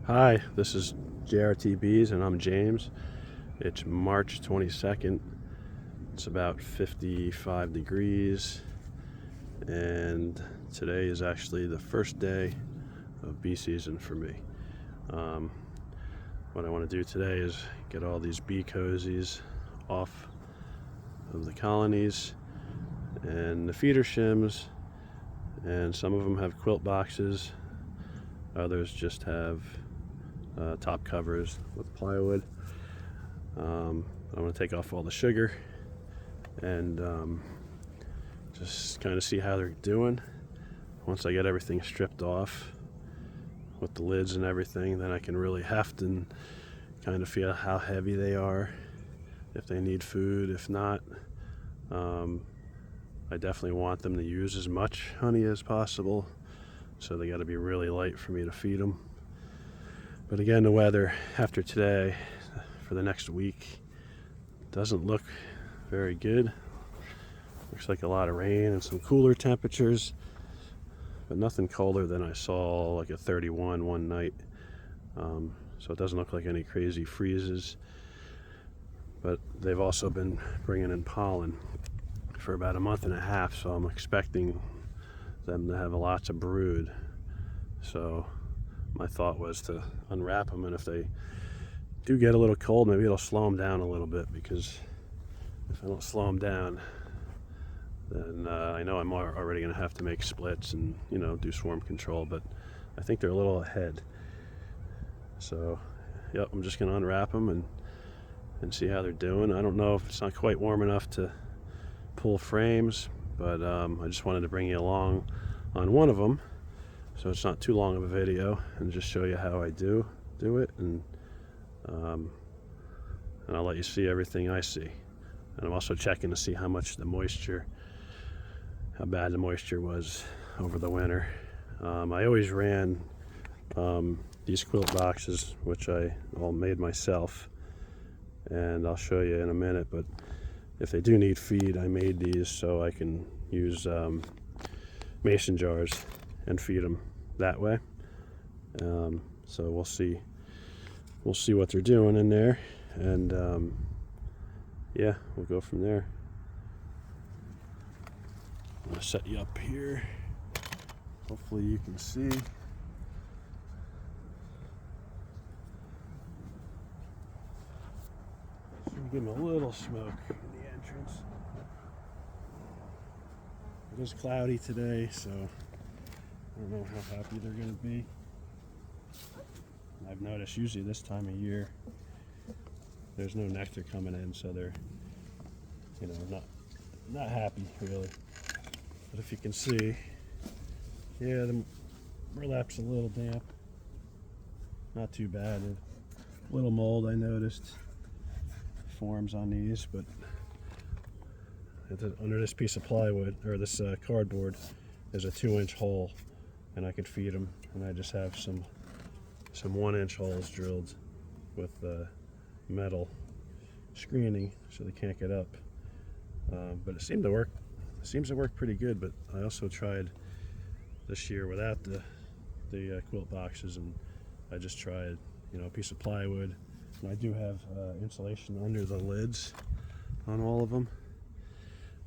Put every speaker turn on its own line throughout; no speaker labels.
Hi, this is JRTBs and I'm James. It's March 22nd. It's about 55 degrees and today is actually the first day of bee season for me. What I want to do today is get all these bee cozies off of the colonies and the feeder shims, and some of them have quilt boxes, others just have top covers with plywood. I'm going to take off all the sugar and just kind of see how they're doing. Once I get everything stripped off with the lids and everything, then I can really heft and kind of feel how heavy they are, if they need food, if not. I definitely want them to use as much honey as possible, so they got to be really light for me to feed them. But again, the weather after today for the next week doesn't look very good. Looks like a lot of rain and some cooler temperatures, but nothing colder than I saw like a 31 one night. So it doesn't look like any crazy freezes. But they've also been bringing in pollen for about a month and a half, so I'm expecting them to have lots of brood. So my thought was to unwrap them, and if they do get a little cold, maybe it'll slow them down a little bit, because if I don't slow them down, then I know I'm already going to have to make splits and, do swarm control, but I think they're a little ahead. So, yep, I'm just going to unwrap them and see how they're doing. I don't know if it's not quite warm enough to pull frames, but I just wanted to bring you along on one of them, so it's not too long of a video, and just show you how I do it, and I'll let you see everything I see. And I'm also checking to see how bad the moisture was over the winter. I always ran these quilt boxes, which I all made myself, and I'll show you in a minute, but if they do need feed, I made these so I can use mason jars and feed them that way. So we'll see what they're doing in there, and yeah, we'll go from there. I'm going to set you up here. Hopefully you can see. So we give them a little smoke in the entrance. It is cloudy today, so I don't know how happy they're going to be. I've noticed usually this time of year there's no nectar coming in, so they're not happy really. But if you can see, yeah, the burlap's a little damp. Not too bad. A little mold I noticed forms on these, but under this piece of plywood, or this cardboard, there's a 2-inch hole, and I could feed them. And I just have some 1-inch holes drilled with metal screening so they can't get up. But it seems to work pretty good. But I also tried this year without the quilt boxes, and I just tried a piece of plywood, and I do have insulation under the lids on all of them.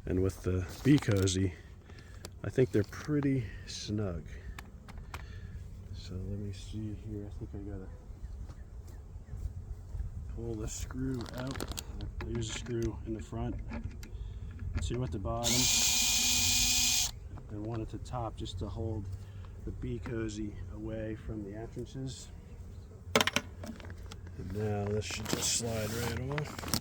And with the bee cozy, I think they're pretty snug. So let me see here. I think I gotta pull the screw out. I use a screw in the front, 2 at the bottom, and 1 at the top, just to hold the bee cozy away from the entrances. And now this should just slide right off.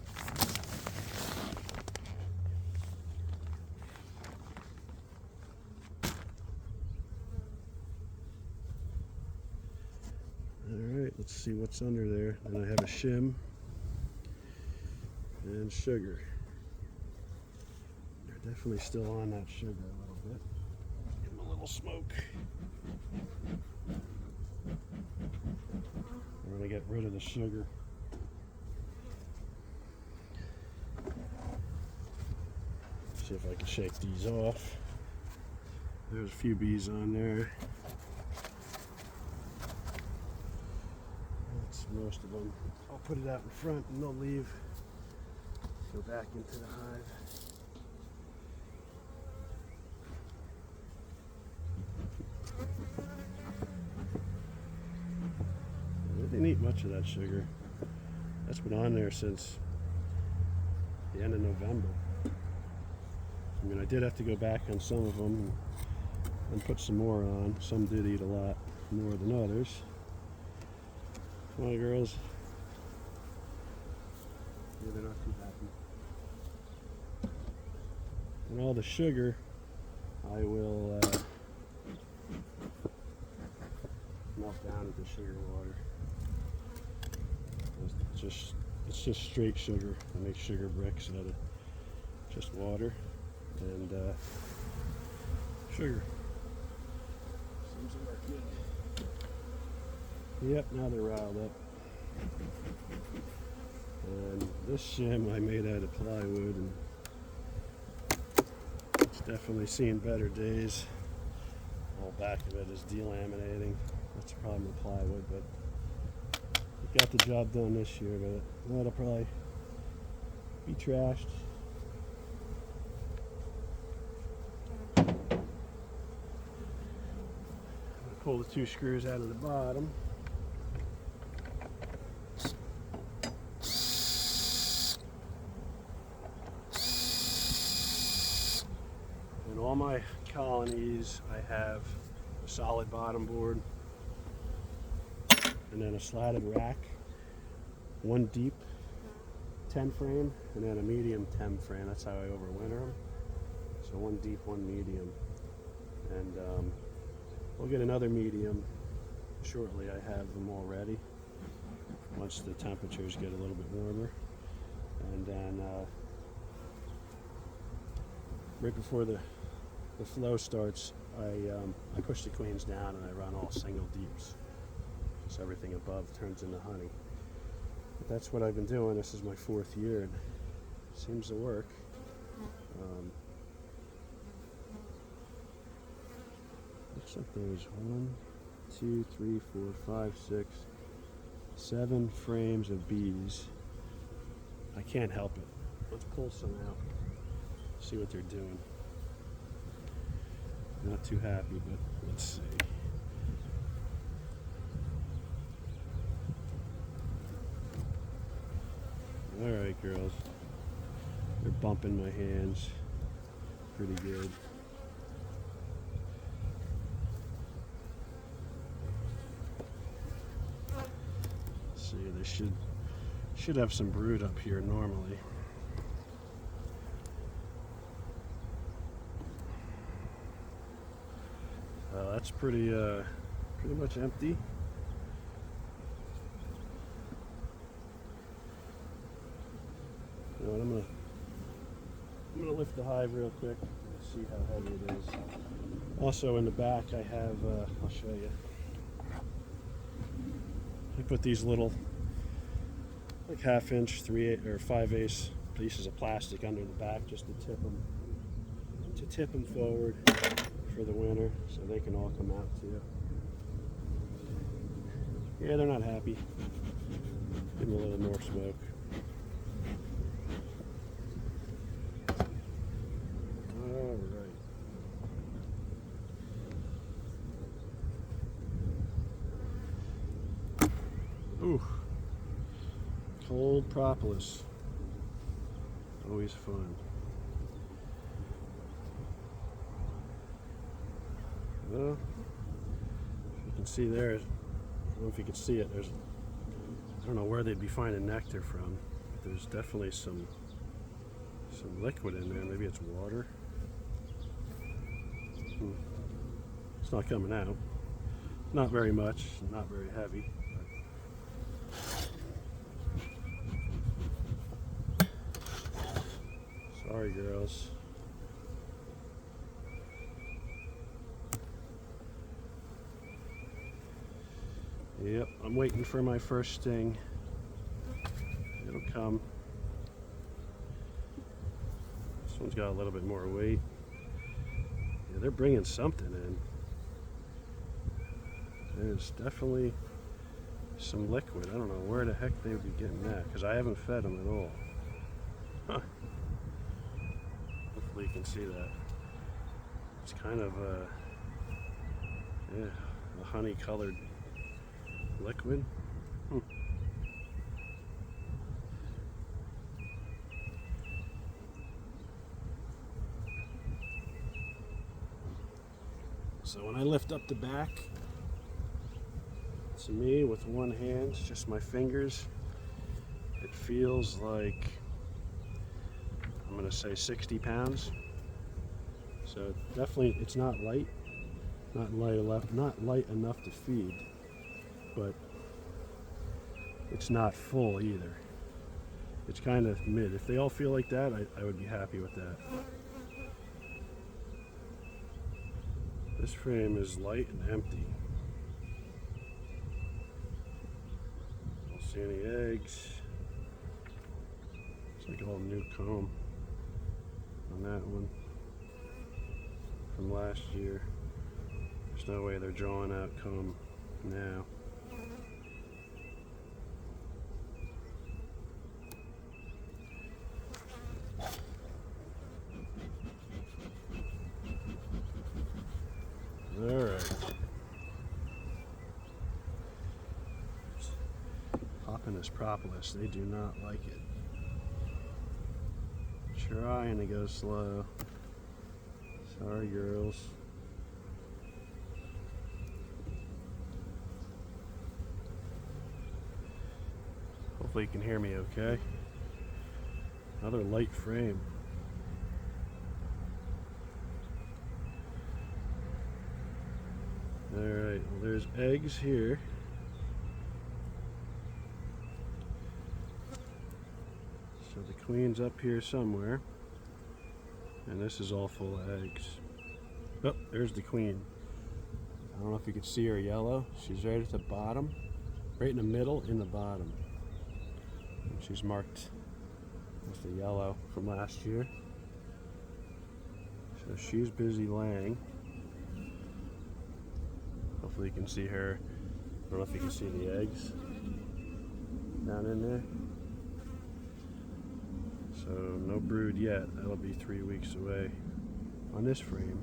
Alright, let's see what's under there. And I have a shim and sugar. They're definitely still on that sugar a little bit. Give them a little smoke. We're going to get rid of the sugar. See if I can shake these off. There's a few bees on there. most of them. I'll put it out in front and they'll leave, go back into the hive. They didn't eat much of that sugar. That's been on there since the end of November. I mean, I did have to go back on some of them and put some more on. Some did eat a lot more than others. Come on, girls. Yeah, they're not too happy. And all the sugar, I will melt down into sugar water. It's just straight sugar. I make sugar bricks out of just water and sugar. Seems to work good. Yep, now they're riled up. And this shim I made out of plywood, and it's definitely seen better days. All back of it is delaminating. That's the problem with plywood, but it got the job done this year, but that'll probably be trashed. Pull the two screws out of the bottom. In all my colonies, I have a solid bottom board and then a slatted rack, one deep 10 frame and then a medium 10 frame. That's how I overwinter them. So one deep, one medium. And we'll get another medium shortly. I have them all ready once the temperatures get a little bit warmer. And then right before the flow starts, I push the queens down and I run all single deeps. So everything above turns into honey. But that's what I've been doing. This is my 4th year and it seems to work. Looks like there's 1, 2, 3, 4, 5, 6, 7 frames of bees. I can't help it. Let's pull some out. See what they're doing. Not too happy, but let's see. Alright, girls. They're bumping my hands pretty good. See, they should have some brood up here normally. That's pretty much empty. You know what, I'm gonna lift the hive real quick and see how heavy it is. Also in the back I have I'll show you. I put these little like 1/2 inch, 3/8 or 5/8 pieces of plastic under the back just to tip them forward for the winter so they can all come out too. Yeah, they're not happy. Give them a little more smoke. Alright. Ooh. Cold propolis. Always fun. Well, you can see there, I don't know if you can see it, I don't know where they'd be finding nectar from, but there's definitely some liquid in there. Maybe it's water. It's not coming out. Not very much, not very heavy. Sorry, girls. Yep, I'm waiting for my first sting. It'll come. This one's got a little bit more weight. Yeah, they're bringing something in. There's definitely some liquid. I don't know where the heck they would be getting that, because I haven't fed them at all. Huh. Hopefully you can see that. It's kind of a honey colored liquid. So when I lift up the back, to me with one hand, just my fingers, it feels like, I'm gonna say 60 pounds. So definitely it's not light, not light enough to feed, but it's not full either. It's kind of mid. If they all feel like that, I would be happy with that. This frame is light and empty. Don't see any eggs. It's like all new comb on that one from last year. There's no way they're drawing out comb now. Alright. Popping this propolis, they do not like it. Trying to go slow. Sorry, girls. Hopefully you can hear me okay. Another light frame. Alright, well there's eggs here. So the queen's up here somewhere. And this is all full of eggs. Oh, there's the queen. I don't know if you can see her yellow. She's right at the bottom. Right in the middle, in the bottom. And she's marked with the yellow from last year. So she's busy laying. Hopefully you can see her. I don't know if you can see the eggs down in there. So no brood yet. That'll be 3 weeks away on this frame.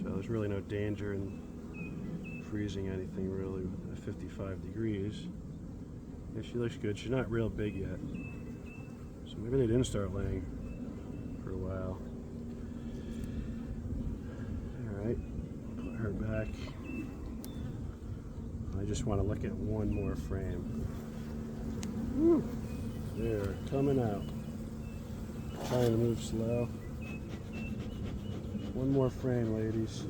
So there's really no danger in freezing anything really at 55 degrees. Yeah, she looks good. She's not real big yet. So maybe they didn't start laying for a while. Alright, put her back. I just want to look at one more frame. Woo. They're coming out. Trying to move slow. One more frame, ladies.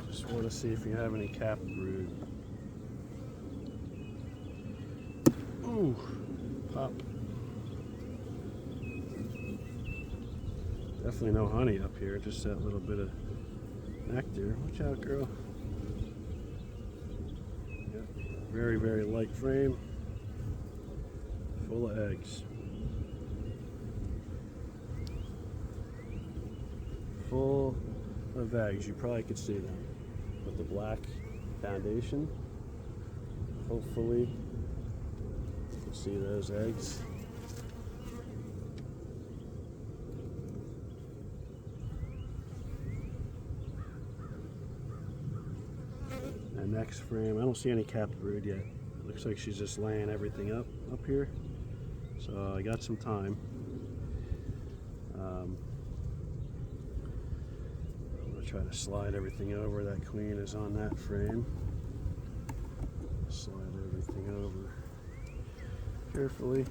Just want to see if you have any capped brood. Ooh, pop. Definitely no honey up here, just that little bit of nectar. Watch out, girl. Yep. Very, very light frame. Full of eggs. Full of eggs. You probably could see them with the black foundation. Hopefully you can see those eggs. And next frame, I don't see any capped brood yet. Looks like she's just laying everything up here. So I got some time. I'm going to try to slide everything over. That queen is on that frame. Slide everything over carefully.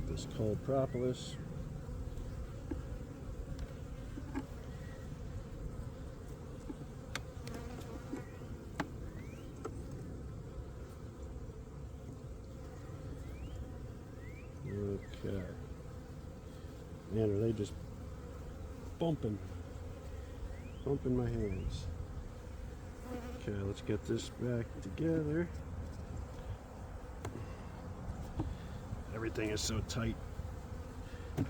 This cold propolis. Okay. Man, are they just bumping my hands. Okay, let's get this back together. Everything is so tight.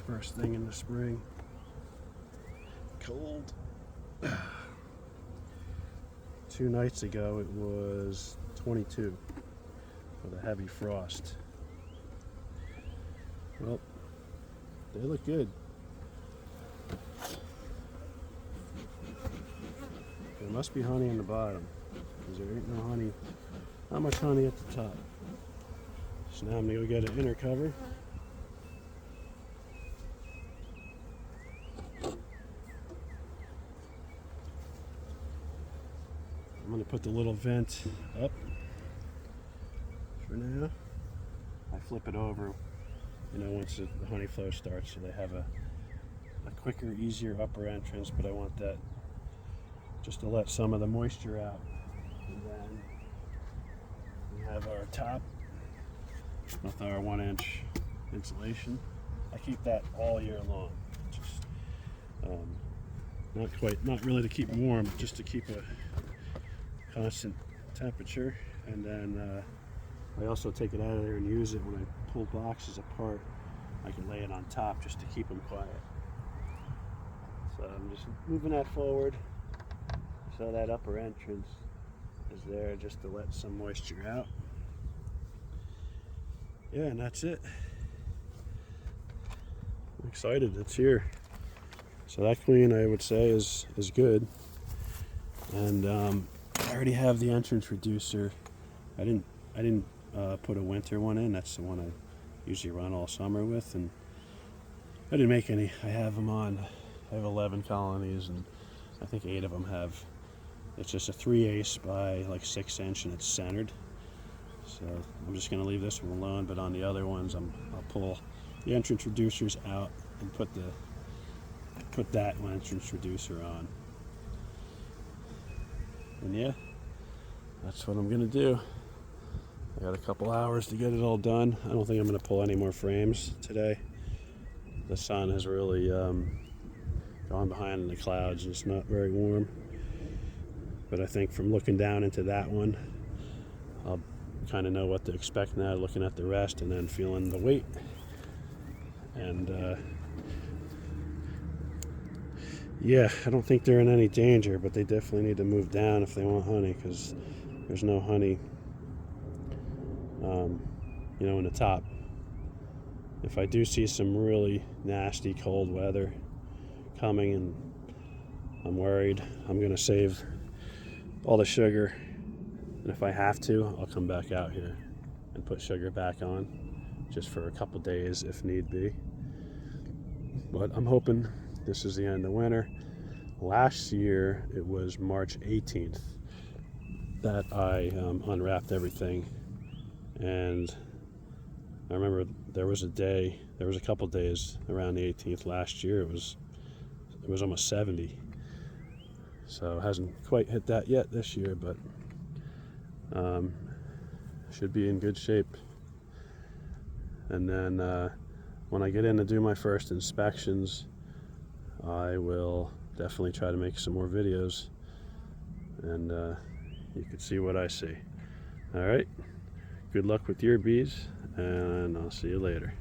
First thing in the spring. Cold. 2 nights ago it was 22 with a heavy frost. Well, they look good. There must be honey in the bottom, because there ain't no honey, not much honey at the top. So now I'm gonna go get an inner cover. I'm gonna put the little vent up for now. I flip it over, once the honey flow starts, so they have a quicker, easier upper entrance, but I want that just to let some of the moisture out. And then we have our top with our 1-inch insulation. I keep that all year long. Just not really to keep warm, but just to keep a constant temperature. And then I also take it out of there and use it when I pull boxes apart. I can lay it on top just to keep them quiet. So I'm just moving that forward so that upper entrance is there just to let some moisture out. Yeah, and that's it. I'm excited, it's here. So that queen, I would say, is good. And I already have the entrance reducer. I didn't put a winter one in. That's the one I usually run all summer with, and I didn't make any. I have them on. I have 11 colonies, and I think 8 of them have. It's just a 3/8 by like 6 inch, and it's centered. So I'm just going to leave this one alone. But on the other ones, I'll pull the entrance reducers out and put that entrance reducer on. And yeah, that's what I'm going to do. I got a couple hours to get it all done. I don't think I'm going to pull any more frames today. The sun has really gone behind in the clouds, and it's not very warm. But I think from looking down into that one, I'll kind of know what to expect now, looking at the rest and then feeling the weight. And yeah, I don't think they're in any danger, but they definitely need to move down if they want honey, because there's no honey in the top. If I do see some really nasty cold weather coming and I'm worried, I'm going to save all the sugar, and if I have to, I'll come back out here and put sugar back on just for a couple days if need be. But I'm hoping this is the end of winter. Last year it was March 18th that I unwrapped everything, and I remember there was a couple days around the 18th last year. It was almost 70. So it hasn't quite hit that yet this year, but should be in good shape. And then when I get in to do my first inspections, I will definitely try to make some more videos, and you can see what I see. All right, good luck with your bees, and I'll see you later.